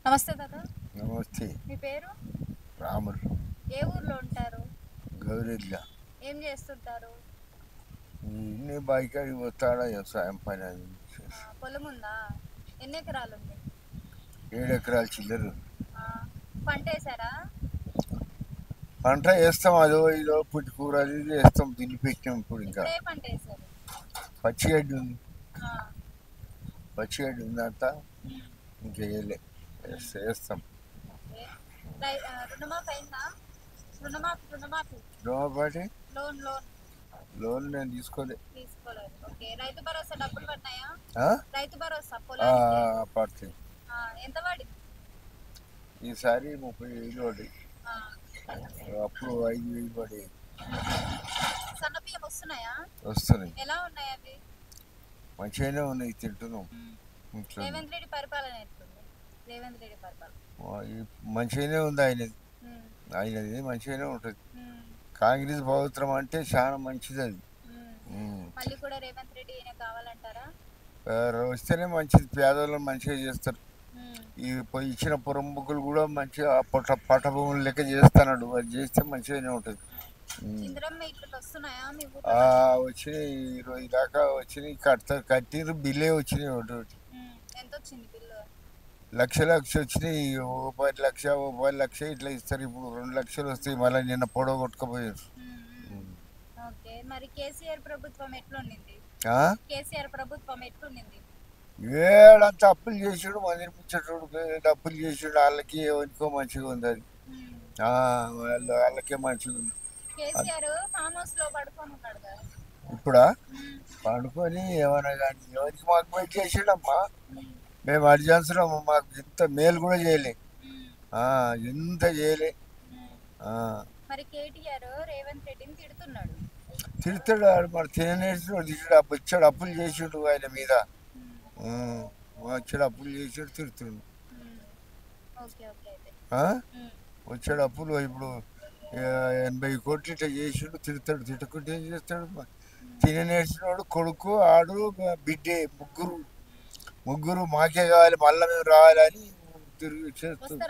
నమస్తే తాత. నమస్తే. మీ పేరు? రాములు. ఏ ఊర్లో ఉంటారు? గౌరెడ్ల. ఏం చేస్తుంటారు? ఇన్ని బాయికాడికి పోతాడా వ్యవసాయం పని అది పొలం ఉందా? ఎన్ని ఎకరాలు ఉంది? 7 ఎకరాలు చిల్లరు. పంట వేసారా? పంట వేస్తాం, అదో ఇదో పుట్టి కూర అది ఇది వేస్తాం, దిల్లి పెట్టాం. ఇప్పుడు ఇంకా ఏ పంట వేసారు? పచ్చిగడ్డి ఉంది. ఆ, పచ్చిగడ్డి ఉందంతా ఇంకా వేస్తాం. ఓకే. రుణమాఫీ అయిందా? రుణమాఫీ దోమపాటి లోన్ లోన్ నేను తీసుకోలేదు. ఓకే. రైతు భరోసా డబ్బులు పడినాయా? రైతు భరోసా పడుతుంది. ఎంత పడింది? ఈసారి 30,000 పడి, అప్పుడు 5,000 పడి. సన్నబియ్యం వస్తున్నాయా? వస్తున్నాయి. ఎలా ఉన్నాయి అవి? మంచిగానే ఉన్నాయి, తింటున్నాం. రేవంత్ రెడ్డి పరిపాలన ఎట్లుంది? రేవంత్ రెడ్డి పరిపాలన మంచిగానే ఉంది. ఆయనది మంచిగానే ఉంటుంది. కాంగ్రెస్ ప్రభుత్వం అంటే చాలా మంచిది. అది మళ్ళీ కూడా రేవంత్ రెడ్డి కావాలంటారా? వస్తేనే మంచిది, పేదవాళ్ళని మంచిగా చేస్తారు. ఈ ఇచ్చిన పురంబుకులు కూడా మంచిగా పట్టభూములు లెక్క చేస్తున్నాడు. అది చేస్తే మంచిగానే ఉంటుంది. వచ్చినాయి, 20 దాకా వచ్చినాయి. కట్టిరు, బిల్లే వచ్చినాయి. ఒకటి లక్ష వచ్చినాయి. ఓ 10 లక్ష, ఓ 10 లక్ష ఇట్లా ఇస్తారు. ఇప్పుడు 2 లక్షలు వస్తాయి. మళ్ళీ నిన్న పొడవ కొట్టుకుపోయారు. కేసీఆర్ ప్రభుత్వం ఎట్లుండింది? ఏడంతా అప్పులు చేసాడు, మందిని ముచ్చటోడు అప్పులు చేసాడు. వాళ్ళకి ఎవరికో మంచిగా ఉంది. అది వాళ్ళకే మంచిగా ఉంది. ఇప్పుడా పండుకొని ఏమన్నా కానీ ఎవరికి మాకు పోయి చేసాడమ్మా. మేము అర్జెన్సీలో మాకు ఇంత మేలు కూడా చేయలే, ఇంత చేయలే. తిడతాడు మరి, తినేసాడు, తిట్టాడు, వచ్చాడు అప్పులు చేసాడు. ఆయన మీద వచ్చాడు అప్పులు చేసాడు, తిడుతుండు. వచ్చాడు అప్పులు ఇప్పుడు 80 కోట్లు ఇట్లా చేసాడు, తిడతాడు. తిట్టకుంటే ఏం చేస్తాడు? తినేసినోడు కొడుకు, ఆడు, బిడ్డే, ముగ్గురు మాకే కావాలి, మళ్ళీ మేము రావాలని తిరిగి చేస్తుంది.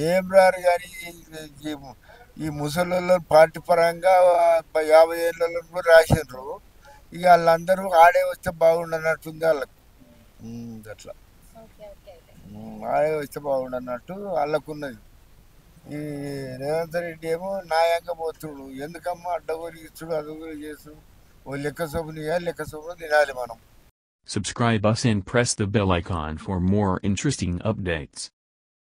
ఏం రారు కానీ ఈ ముసలి పార్టీ పరంగా 50 ఏళ్ళలో కూడా రాసిండ్రు. ఇక వాళ్ళందరూ ఆడే వస్తే బాగుండన్నట్టుంది వాళ్ళకి. అట్లా ఆడే వస్తే బాగుండన్నట్టు వాళ్ళకున్నది. ఈ రేవంత్ రెడ్డి ఏమో న్యాయంగా పోతుడు. ఎందుకమ్మా అడ్డగోలు ఇస్తుడు, అదగోలు చేస్తుడు. ఓ లెక్క సొమ్ముని లెక్క సొమ్ము తినాలి మనం. Subscribe us and press the bell icon for more interesting updates.